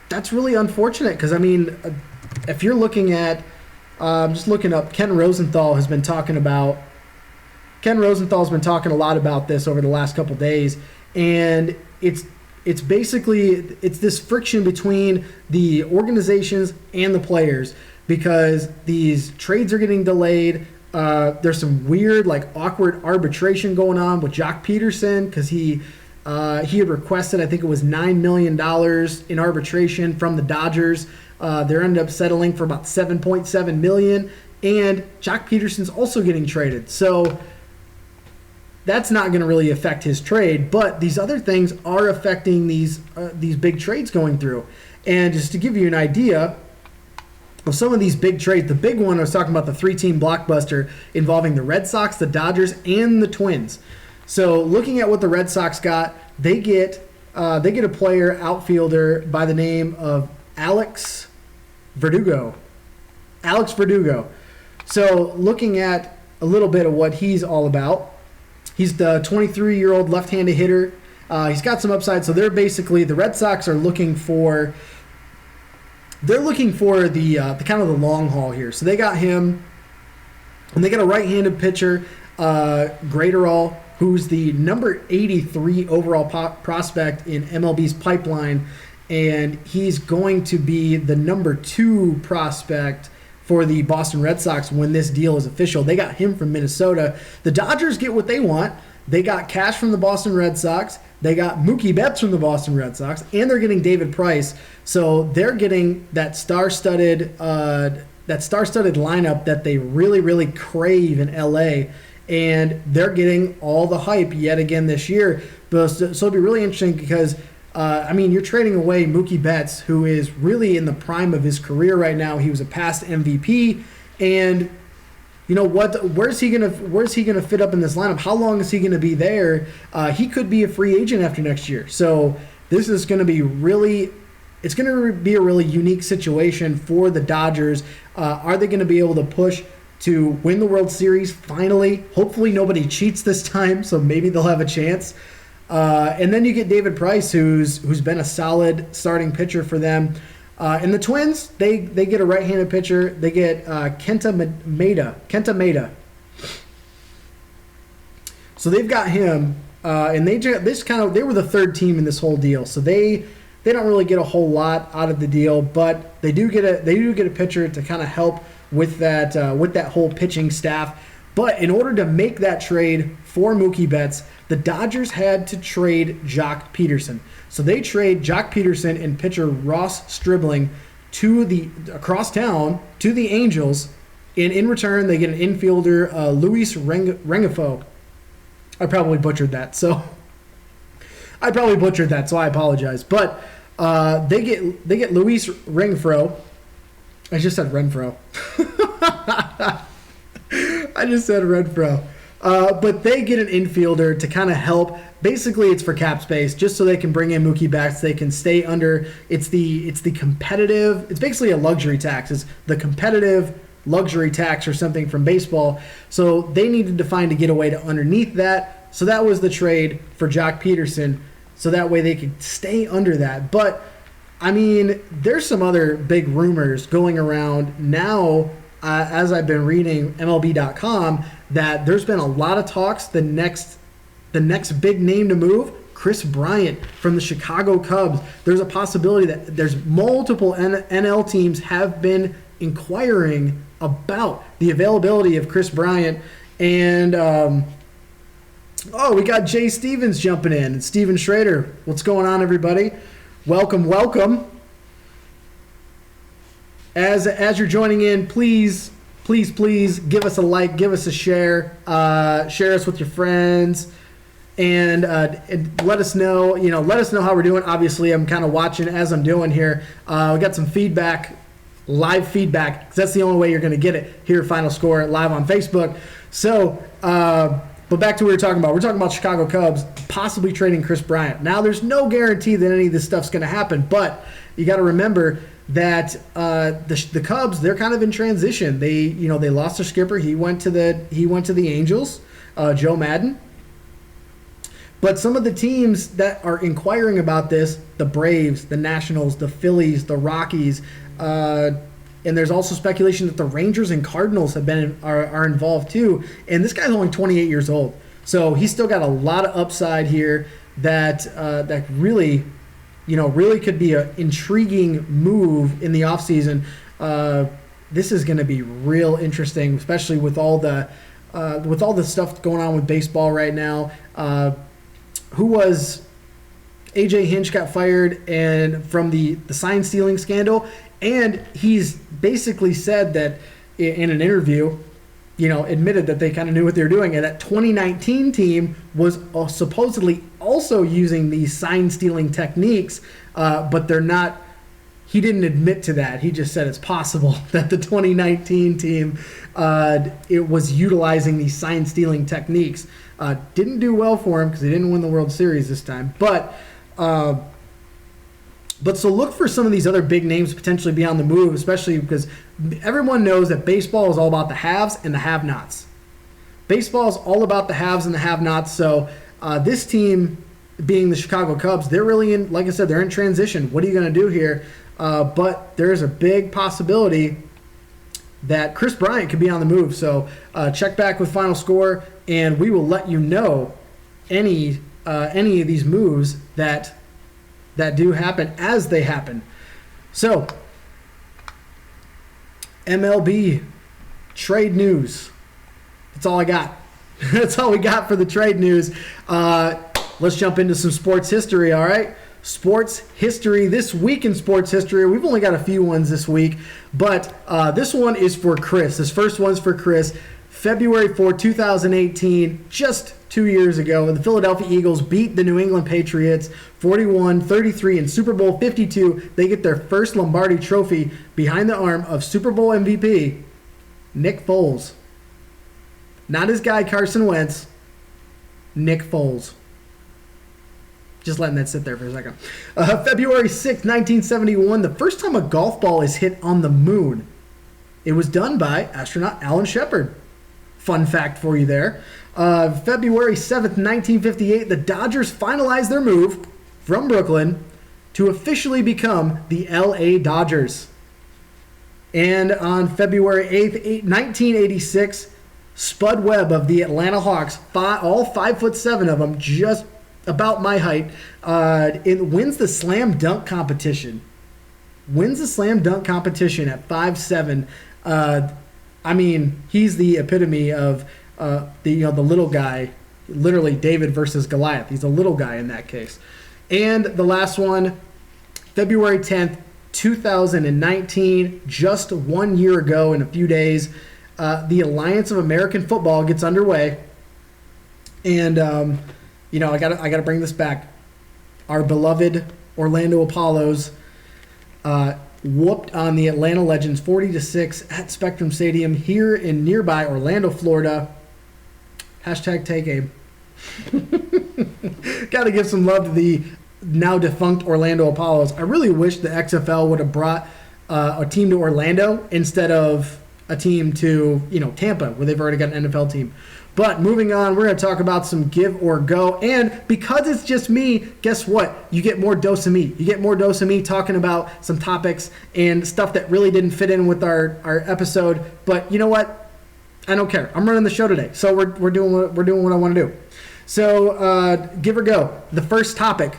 that's really unfortunate because if you're looking at, just looking up, Ken Rosenthal's been talking a lot about this over the last couple days, and it's basically this friction between the organizations and the players because these trades are getting delayed. There's some weird, awkward arbitration going on with Jock Peterson because he had requested, I think it was $9 million in arbitration from the Dodgers. They ended up settling for about $7.7 million, and Jock Peterson's also getting traded. So that's not going to really affect his trade, but these other things are affecting these big trades going through. And just to give you an idea of some of these big trades, the big one I was talking about, the 3-team blockbuster involving the Red Sox, the Dodgers, and the Twins. So looking at what the Red Sox got, they get a player, outfielder by the name of Alex Verdugo. So looking at a little bit of what he's all about, he's the 23-year-old left-handed hitter. He's got some upside. So they're basically, the Red Sox are looking for the kind of the long haul here. So they got him, and they got a right-handed pitcher, Graterol, who's the number 83 overall prospect in MLB's pipeline, and he's going to be the number 2 prospect for the Boston Red Sox when this deal is official. They got him from Minnesota. The Dodgers get what they want. They got cash from the Boston Red Sox. They got Mookie Betts from the Boston Red Sox, and they're getting David Price. So they're getting that star-studded lineup that they really, really crave in LA, and they're getting all the hype yet again this year. So it'll be really interesting because you're trading away Mookie Betts, who is really in the prime of his career right now. He was a past MVP, and you know what? Where's he gonna fit up in this lineup? How long is he gonna be there? He could be a free agent after next year. So this is gonna be it's gonna be a really unique situation for the Dodgers. Are they gonna be able to push to win the World Series finally? Hopefully nobody cheats this time, so maybe they'll have a chance. And then you get David Price, who's been a solid starting pitcher for them. And the Twins, they get a right-handed pitcher. They get Kenta Maeda. So they've got him, and they were the third team in this whole deal. So they don't really get a whole lot out of the deal, but they do get a pitcher to kind of help with that whole pitching staff. But in order to make that trade for Mookie Betts, the Dodgers had to trade Jock Peterson. So they trade Jock Peterson and pitcher Ross Stribling across town to the Angels. And in return, they get an infielder, Luis Rengifo. I probably butchered that, so I apologize. But they get Luis Rengifo. I just said Renfro. I just said Renfro. But they get an infielder to kind of help. Basically, it's for cap space, just so they can bring in Mookie Betts. They can stay under. It's the competitive. It's basically a luxury tax. It's the competitive luxury tax or something from baseball. So they needed to find a getaway to underneath that. So that was the trade for Jock Peterson. So that way they could stay under that. But there's some other big rumors going around now. As I've been reading MLB.com, that there's been a lot of talks. The next big name to move, Chris Bryant from the Chicago Cubs. There's a possibility that there's multiple NL teams have been inquiring about the availability of Chris Bryant. And, we got Jay Stevens jumping in. And Steven Schrader. What's going on, everybody? Welcome. As you're joining in, please give us a like, give us a share, share us with your friends, and let us know. Let us know how we're doing. Obviously, I'm kind of watching as I'm doing here. We got some feedback live feedback, 'cause that's the only way you're going to get it here at Final Score live on Facebook. So, but back to what we were talking about. We're talking about Chicago Cubs possibly trading Chris Bryant. Now, there's no guarantee that any of this stuff's going to happen, but you got to remember that the Cubs, they're kind of in transition. They lost their skipper. He went to the Angels, Joe Madden. But some of the teams that are inquiring about this, the Braves, the Nationals, the Phillies, the Rockies, and there's also speculation that the Rangers and Cardinals are involved too. And this guy's only 28 years old, so he's still got a lot of upside here. That really could be an intriguing move in the offseason. This is going to be real interesting, especially with all the stuff going on with baseball right now. AJ Hinch got fired and from the sign stealing scandal, and he's basically said that in an interview, admitted that they kind of knew what they were doing, and that 2019 team was supposedly also using these sign stealing techniques, but they're not. He didn't admit to that. He just said it's possible that the 2019 team it was utilizing these sign stealing techniques. Didn't do well for him because he didn't win the World Series this time. But so look for some of these other big names to potentially be on the move, especially because everyone knows that baseball is all about the haves and the have-nots. Baseball is all about the haves and the have-nots. So this team, being the Chicago Cubs, they're really in, like I said, they're in transition. What are you going to do here? But there is a big possibility that Chris Bryant could be on the move. So check back with Final Score, and we will let you know any of these moves that do happen as they happen. So MLB trade news. That's all I got. That's all we got for the trade news. Let's jump into some sports history, all right? Sports history. This week in sports history, we've only got a few ones this week, but this one is for Chris. This first one's for Chris. February 4, 2018, just 2 years ago, the Philadelphia Eagles beat the New England Patriots 41-33 in Super Bowl 52. They get their first Lombardi trophy behind the arm of Super Bowl MVP Nick Foles. Not his guy Carson Wentz, Nick Foles. Just letting that sit there for a second. February 6, 1971, the first time a golf ball is hit on the moon. It was done by astronaut Alan Shepard. Fun fact for you there. February 7th, 1958, the Dodgers finalized their move from Brooklyn to officially become the LA Dodgers. And on February 8th, 1986, Spud Webb of the Atlanta Hawks, all 5'7" of them, just about my height, it wins the slam dunk competition. Wins the slam dunk competition at 5'7". He's the epitome of the little guy, literally David versus Goliath. He's a little guy in that case. And the last one, February 10th, 2019, just 1 year ago in a few days, the Alliance of American Football gets underway. And I gotta bring this back. Our beloved Orlando Apollos whooped on the Atlanta Legends 40-6 at Spectrum Stadium here in nearby Orlando, Florida. Hashtag take aim. Got to give some love to the now defunct Orlando Apollos. I really wish the XFL would have brought a team to Orlando instead of a team to Tampa, where they've already got an NFL team. But moving on, we're going to talk about some give or go. And because it's just me, guess what? You get more dose of me. You get more dose of me talking about some topics and stuff that really didn't fit in with our episode. But you know what? I don't care. I'm running the show today. So we're doing what I want to do. So give or go. The first topic,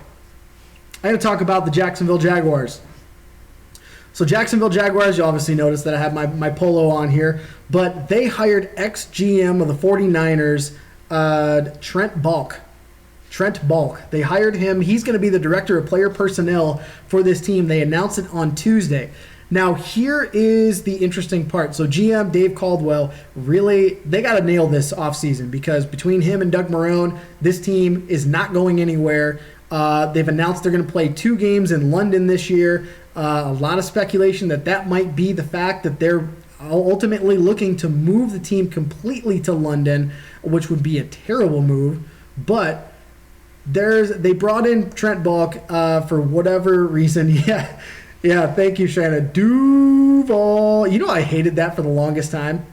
I got to talk about the Jacksonville Jaguars. So Jacksonville Jaguars, you obviously noticed that I have my polo on here, but they hired ex-GM of the 49ers, Trent Balk. Trent Balk. They hired him. He's going to be the director of player personnel for this team. They announced it on Tuesday. Now, here is the interesting part. So GM Dave Caldwell, really, they got to nail this offseason because between him and Doug Marrone, this team is not going anywhere. They've announced they're going to play 2 games in London this year. A lot of speculation that might be the fact that they're ultimately looking to move the team completely to London, which would be a terrible move. But they brought in Trent Bulk for whatever reason. Yeah, thank you, Shanna. Duval. I hated that for the longest time.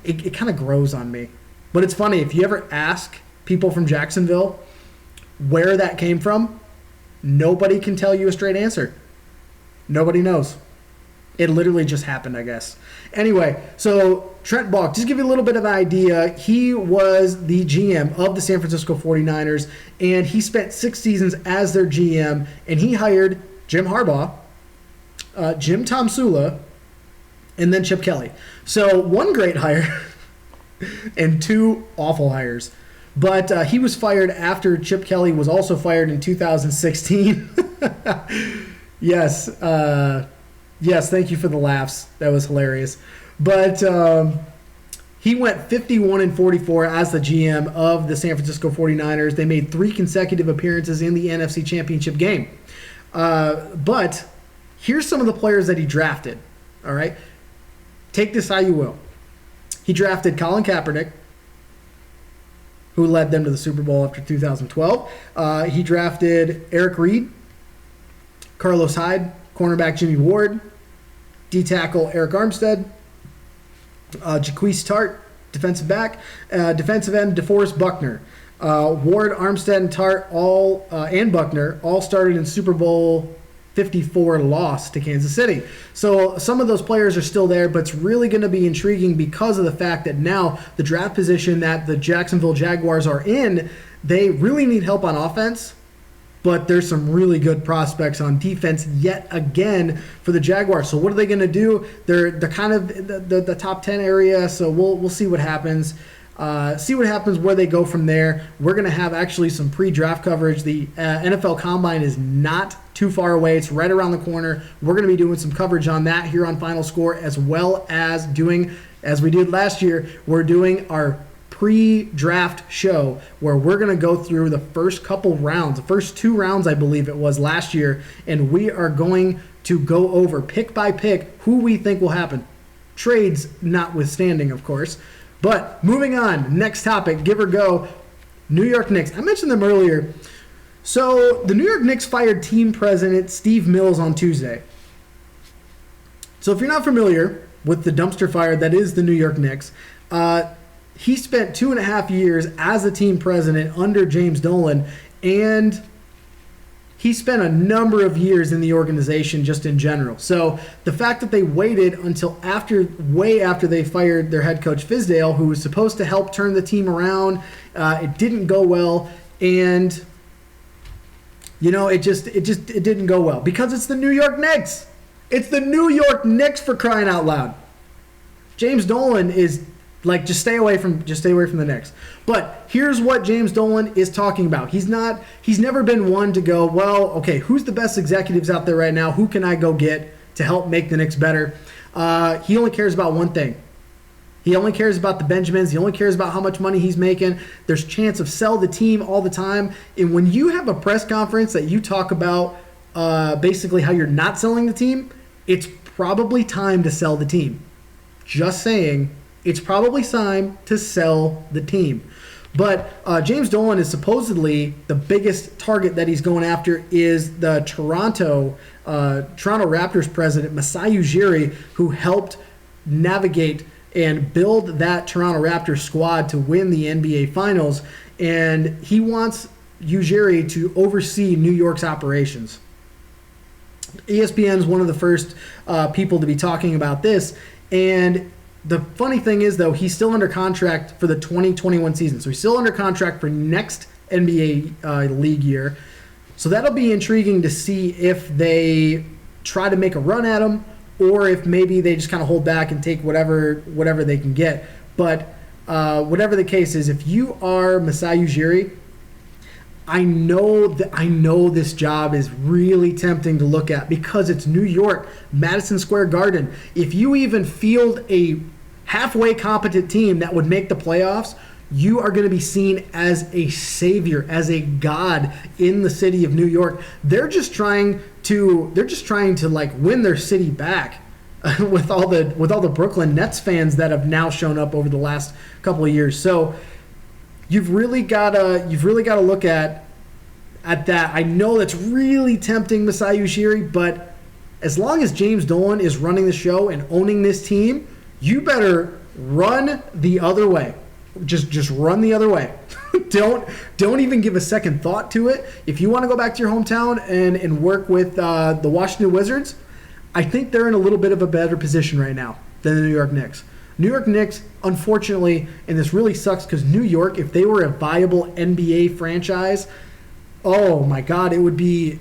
It kind of grows on me. But it's funny, if you ever ask people from Jacksonville where that came from, nobody can tell you a straight answer. Nobody knows. It literally just happened, I guess. Anyway, so Trent Bulk, just to give you a little bit of an idea, he was the GM of the San Francisco 49ers, and he spent 6 seasons as their GM, and he hired Jim Harbaugh, Jim Tomsula, and then Chip Kelly. So 1 great hire and 2 awful hires. But he was fired after Chip Kelly was also fired in 2016. Yes, thank you for the laughs. That was hilarious. But he went 51-44 as the GM of the San Francisco 49ers. They made 3 consecutive appearances in the NFC Championship game. But here's some of the players that he drafted. All right? Take this how you will. He drafted Colin Kaepernick, who led them to the Super Bowl after 2012. He drafted Eric Reed, Carlos Hyde, cornerback Jimmy Ward, D-tackle Eric Armstead, Jaquise Tart, defensive back, defensive end DeForest Buckner. Ward, Armstead, and Tart and Buckner all started in Super Bowl 54 loss to Kansas City. So some of those players are still there, but it's really going to be intriguing because of the fact that now the draft position that the Jacksonville Jaguars are in, they really need help on offense, but there's some really good prospects on defense yet again for the Jaguars. So what are they going to do? They're kind of the top 10 area, so we'll see what happens. See what happens where they go from there. We're going to have actually some pre-draft coverage. The NFL Combine is not too far away. It's right around the corner. We're going to be doing some coverage on that here on Final Score, as well as doing, as we did last year, we're doing our pre-draft show where we're going to go through the first couple rounds, the first 2 rounds, I believe it was last year, and we are going to go over pick by pick who we think will happen. Trades notwithstanding, of course. But moving on, next topic, give or go, New York Knicks. I mentioned them earlier. So the New York Knicks fired team president Steve Mills on Tuesday. So if you're not familiar with the dumpster fire that is the New York Knicks, he spent 2.5 years as the team president under James Dolan, and he spent a number of years in the organization just in general. So the fact that they waited until way after they fired their head coach Fizdale, who was supposed to help turn the team around, it didn't go well, and it didn't go well because it's the New York Knicks. It's the New York Knicks, for crying out loud. James Dolan is like, just stay away from the Knicks. But here's what James Dolan is talking about. He's never been one to go, well, okay, who's the best executives out there right now? Who can I go get to help make the Knicks better? He only cares about one thing. He only cares about the Benjamins. He only cares about how much money he's making. There's chance of sell the team all the time. And when you have a press conference that you talk about basically how you're not selling the team, it's probably time to sell the team. Just saying. It's probably time to sell the team. But James Dolan is supposedly the biggest target that he's going after is the Toronto Raptors president, Masai Ujiri, who helped navigate and build that Toronto Raptors squad to win the NBA Finals. And he wants Ujiri to oversee New York's operations. ESPN is one of the first people to be talking about this. And the funny thing is, though, he's still under contract for the 2021 season. So he's still under contract for next NBA league year. So that'll be intriguing to see if they try to make a run at him or if maybe they just kind of hold back and take whatever they can get. But whatever the case is, if you are Masai Ujiri, I know this job is really tempting to look at because it's New York, Madison Square Garden. If you even field a halfway competent team that would make the playoffs, you are going to be seen as a savior, as a god in the city of New York. They're just trying to like win their city back with all the Brooklyn Nets fans that have now shown up over the last couple of years. So you've really got to look at that. I know that's really tempting Masai Ujiri, but as long as James Dolan is running the show and owning this team, you better run the other way. Just run the other way. Don't even give a second thought to it. If you want to go back to your hometown and work with the Washington Wizards, I think they're in a little bit of a better position right now than the New York Knicks. New York Knicks, unfortunately, and this really sucks because New York, if they were a viable NBA franchise, oh my God, it would be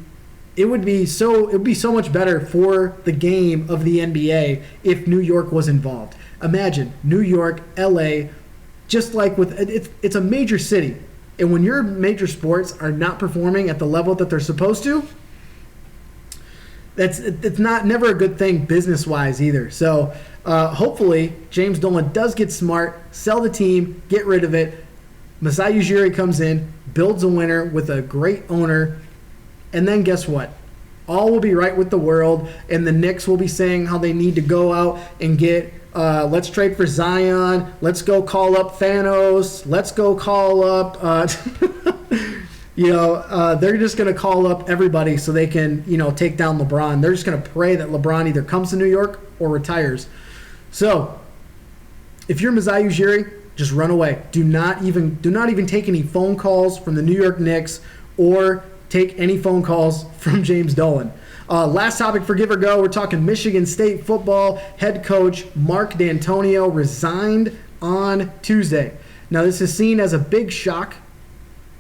so much better for the game of the NBA if New York was involved. Imagine New York, LA, just like it's a major city, and when your major sports are not performing at the level that they're supposed to, it's never a good thing business wise either. So hopefully James Dolan does get smart, sell the team, get rid of it. Masai Ujiri comes in, builds a winner with a great owner, and then guess what? All will be right with the world, and the Knicks will be saying how they need to go out and get let's trade for Zion. Let's go call up Thanos. Let's go call up, they're just going to call up everybody so they can, take down LeBron. They're just going to pray that LeBron either comes to New York or retires. So if you're Masai Ujiri, just run away. Do not even take any phone calls from the New York Knicks or take any phone calls from James Dolan. Last topic for Give or Go, we're talking Michigan State football head coach Mark D'Antonio resigned on Tuesday. Now, this is seen as a big shock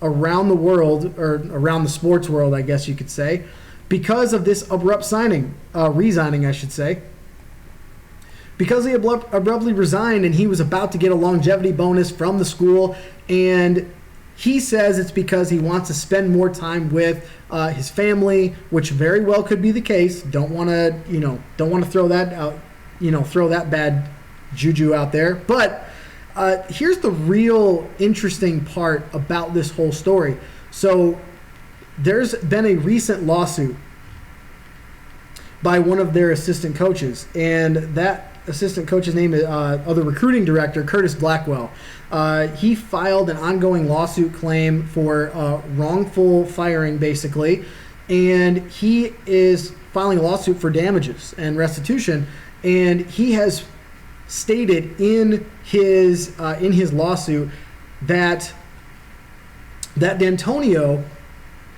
around the world, or around the sports world, I guess you could say, because of this abrupt resigning, I should say. Because he abruptly resigned and he was about to get a longevity bonus from the school, and he says it's because he wants to spend more time with his family, which very well could be the case. Don't want to throw that out, throw that bad juju out there. But here's the real interesting part about this whole story. So there's been a recent lawsuit by one of their assistant coaches, and that assistant coach's name is the recruiting director, Curtis Blackwell. He filed an ongoing lawsuit claim for wrongful firing, basically, and he is filing a lawsuit for damages and restitution. And he has stated in his lawsuit that D'Antonio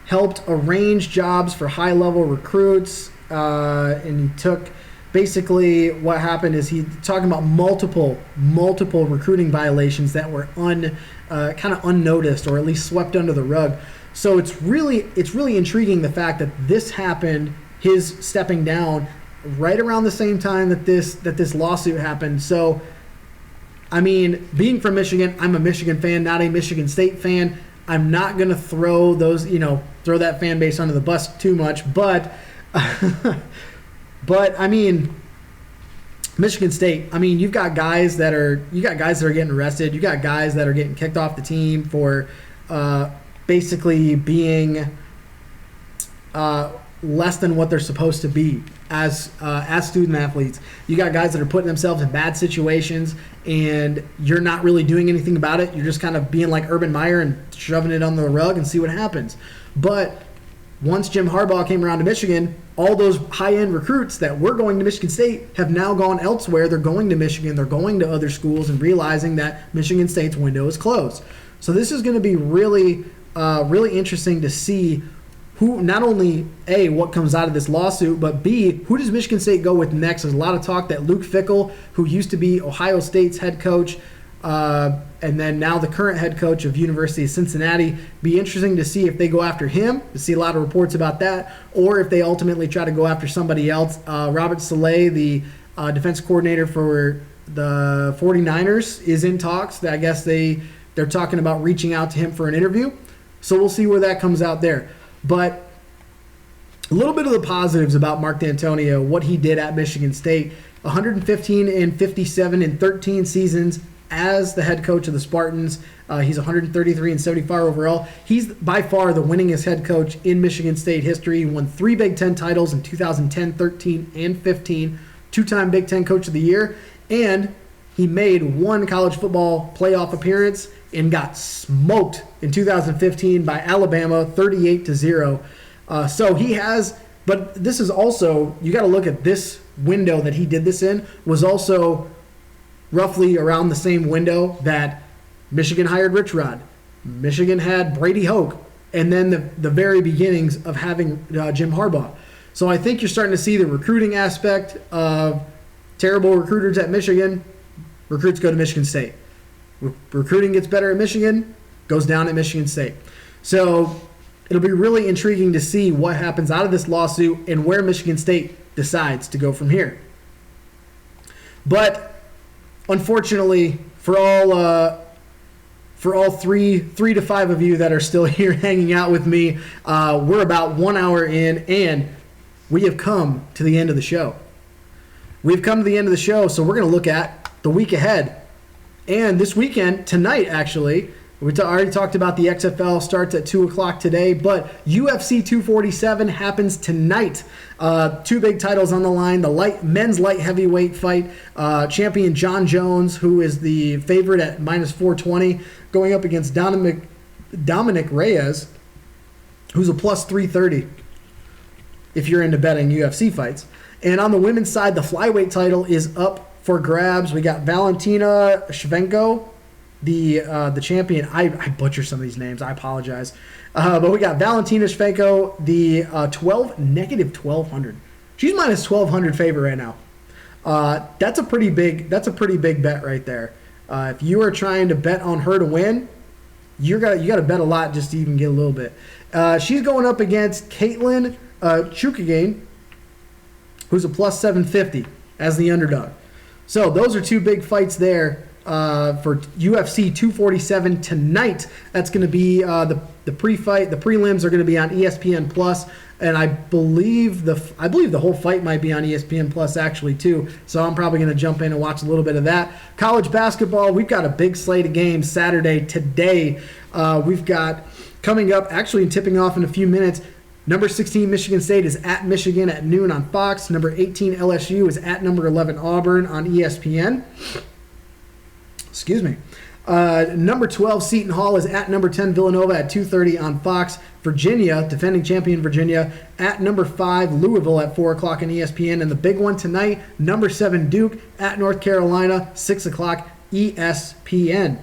helped arrange jobs for high-level recruits, and he took. Basically, what happened is he talking about multiple recruiting violations that were kind of unnoticed, or at least swept under the rug. So it's really intriguing the fact that this happened, his stepping down, right around the same time that this lawsuit happened. So, I mean, being from Michigan, I'm a Michigan fan, not a Michigan State fan. I'm not gonna throw that fan base under the bus too much, but. But I mean, Michigan State. I mean, you've got guys that are getting arrested. You got guys that are getting kicked off the team for basically being less than what they're supposed to be as student athletes. You got guys that are putting themselves in bad situations, and you're not really doing anything about it. You're just kind of being like Urban Meyer and shoving it on the rug and see what happens. But once Jim Harbaugh came around to Michigan, all those high-end recruits that were going to Michigan State have now gone elsewhere. They're going to Michigan. They're going to other schools and realizing that Michigan State's window is closed. So this is going to be really, really interesting to see who, not only A, what comes out of this lawsuit, but B, who does Michigan State go with next? There's a lot of talk that Luke Fickell, who used to be Ohio State's head coach, and then now the current head coach of University of Cincinnati. Be interesting to see if they go after him. To see a lot of reports about that, or if they ultimately try to go after somebody else. Robert Saleh, the defense coordinator for the 49ers, is in talks. I guess they're talking about reaching out to him for an interview. So we'll see where that comes out there. But a little bit of the positives about Mark D'Antonio, what he did at Michigan State: 115 and 57 in 13 seasons as the head coach of the Spartans. He's 133 and 74 overall. He's by far the winningest head coach in Michigan State history. He won 3 Big Ten titles in 2010, 13, and 15. 2-time Big Ten Coach of the Year. And he made 1 college football playoff appearance and got smoked in 2015 by Alabama, 38-0. So he has, but this is also, you got to look at this window that he did this in, was also roughly around the same window that Michigan hired Rich Rod. Michigan had Brady Hoke, and then the very beginnings of having Jim Harbaugh. So I think you're starting to see the recruiting aspect of terrible recruiters at Michigan. Recruits go to Michigan State. Recruiting gets better at Michigan, goes down at Michigan State. So it'll be really intriguing to see what happens out of this lawsuit and where Michigan State decides to go from here. But unfortunately, for all 3 to 5 of you that are still here hanging out with me, we're about 1 hour in, and we have come to the end of the show. We've come to the end of the show, so we're going to look at the week ahead. And this weekend, tonight actually, we already talked about the XFL starts at 2 o'clock today, but UFC 247 happens tonight. 2 big titles on the line. The men's light heavyweight fight. Champion John Jones, who is the favorite at -420, going up against Dominic Reyes, who's a plus 330 if you're into betting UFC fights. And on the women's side, the flyweight title is up for grabs. We got Valentina Shevchenko, the champion. I butcher some of these names. I apologize. But we got Valentina Shevchenko, the negative 1,200. She's minus 1,200 favorite right now. That's a pretty big bet right there. If you are trying to bet on her to win, you got to bet a lot just to even get a little bit. She's going up against Caitlin Chukagane, who's a plus 750 as the underdog. So those are 2 big fights there for UFC 247 tonight. That's going to be the pre-fight. The prelims are going to be on ESPN Plus, and I believe the whole fight might be on ESPN Plus actually too. So I'm probably going to jump in and watch a little bit of that. College basketball, we've got a big slate of games Saturday today. We've got coming up actually and tipping off in a few minutes. Number 16 Michigan State is at Michigan at noon on Fox. Number 18 LSU is at number 11 Auburn on ESPN. Excuse me. Number 12 Seton Hall is at number 10 Villanova at 2:30 on Fox. Virginia, defending champion Virginia, at number 5 Louisville at 4 o'clock on ESPN. And the big one tonight, number 7 Duke at North Carolina, 6 o'clock ESPN.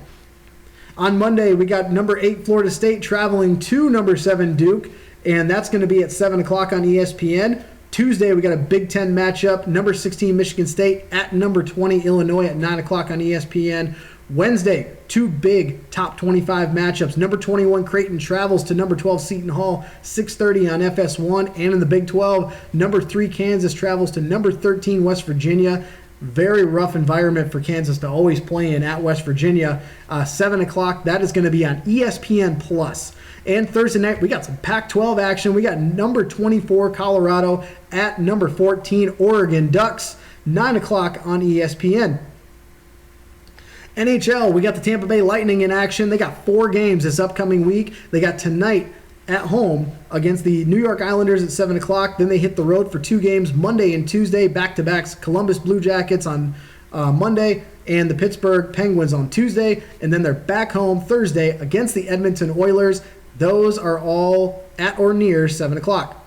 On Monday, we got number 8 Florida State traveling to number 7 Duke, and that's going to be at 7 o'clock on ESPN. Tuesday, we got a Big Ten matchup. Number 16 Michigan State at number 20 Illinois at 9 o'clock on ESPN. Wednesday, 2 big top 25 matchups. Number 21 Creighton travels to number 12 Seton Hall, 6:30 on FS1. And in the Big 12, number 3 Kansas travels to number 13 West Virginia. Very rough environment for Kansas to always play in at West Virginia. 7 o'clock, that is going to be on ESPN Plus. And Thursday night, we got some Pac-12 action. We got number 24 Colorado at number 14 Oregon Ducks, 9 o'clock on ESPN. NHL, we got the Tampa Bay Lightning in action. They got 4 games this upcoming week. They got tonight at home against the New York Islanders at 7 o'clock. Then they hit the road for 2 games, Monday and Tuesday, back-to-backs. Columbus Blue Jackets on Monday and the Pittsburgh Penguins on Tuesday. And then they're back home Thursday against the Edmonton Oilers. Those are all at or near 7 o'clock.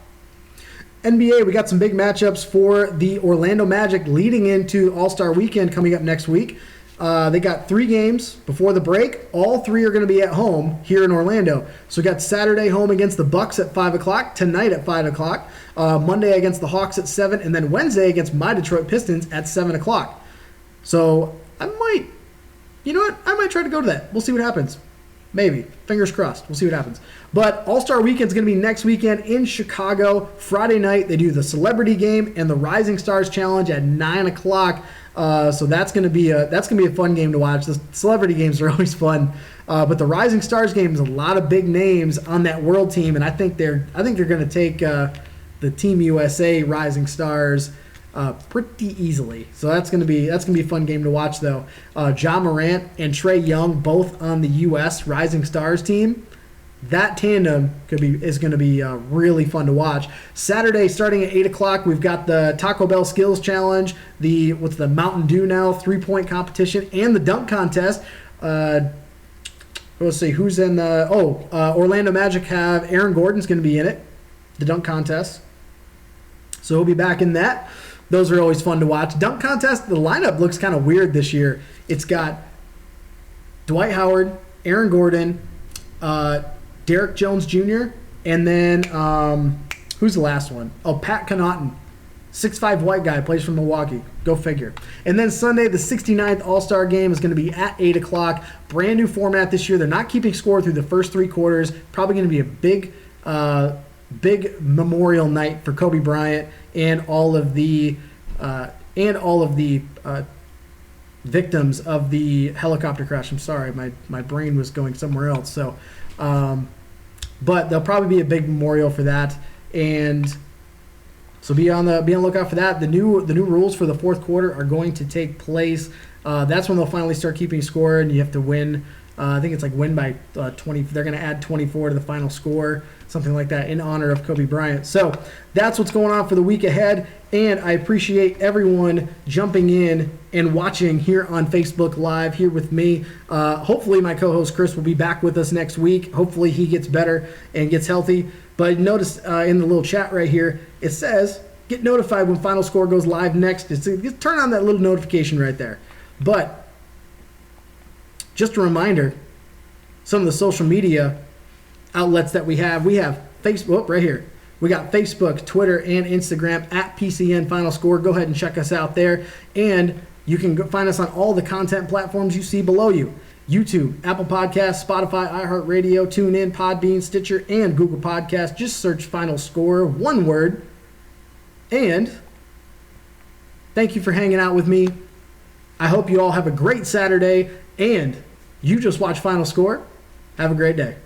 NBA, we got some big matchups for the Orlando Magic leading into All-Star Weekend coming up next week. They got 3 games before the break. All 3 are going to be at home here in Orlando. So we got Saturday home against the Bucks at 5 o'clock, tonight at 5 o'clock, Monday against the Hawks at 7, and then Wednesday against my Detroit Pistons at 7 o'clock. So I might try to go to that. We'll see what happens. Maybe. Fingers crossed. We'll see what happens. But All-Star Weekend's going to be next weekend in Chicago. Friday night, they do the Celebrity Game and the Rising Stars Challenge at 9 o'clock. So that's going to be a fun game to watch. The Celebrity Games are always fun. But the Rising Stars Game is a lot of big names on that world team, and I think they're going to take the Team USA Rising Stars pretty easily. So that's gonna be a fun game to watch though. Ja Morant and Trae Young both on the U.S. Rising Stars team. That tandem is going to be really fun to watch. Saturday, starting at 8 o'clock, we've got the Taco Bell Skills Challenge, the Mountain Dew now 3-point competition, and the dunk contest. Let's see who's in the. Orlando Magic have Aaron Gordon's going to be in it, the dunk contest. So he'll be back in that. Those are always fun to watch. Dunk contest. The lineup looks kind of weird this year. It's got Dwight Howard, Aaron Gordon, Derek Jones Jr., and then who's the last one? Oh, Pat Connaughton, 6'5" white guy, plays from Milwaukee. Go figure. And then Sunday, the 69th All-Star Game is going to be at 8 o'clock. Brand new format this year. They're not keeping score through the first 3 quarters. Probably going to be a big memorial night for Kobe Bryant and all of the victims of the helicopter crash. I'm sorry, my brain was going somewhere else. So. But there'll probably be a big memorial for that, and so be on the lookout for that. The new rules for the fourth quarter are going to take place. That's when they'll finally start keeping score, and you have to win. I think it's like win by 20. They're going to add 24 to the final score, something like that, in honor of Kobe Bryant. So that's what's going on for the week ahead, and I appreciate everyone jumping in and watching here on Facebook Live here with me. Hopefully my co-host Chris will be back with us next week. Hopefully he gets better and gets healthy. But notice in the little chat right here, it says, get notified when Final Score goes live next. Just turn on that little notification right there. But just a reminder, some of the social media outlets that we have Facebook right here. We got Facebook, Twitter, and Instagram at PCN Final Score. Go ahead and check us out there. And you can find us on all the content platforms you see below you. YouTube, Apple Podcasts, Spotify, iHeartRadio, TuneIn, Podbean, Stitcher, and Google Podcasts. Just search Final Score, one word. And thank you for hanging out with me. I hope you all have a great Saturday. And you just watch Final Score. Have a great day.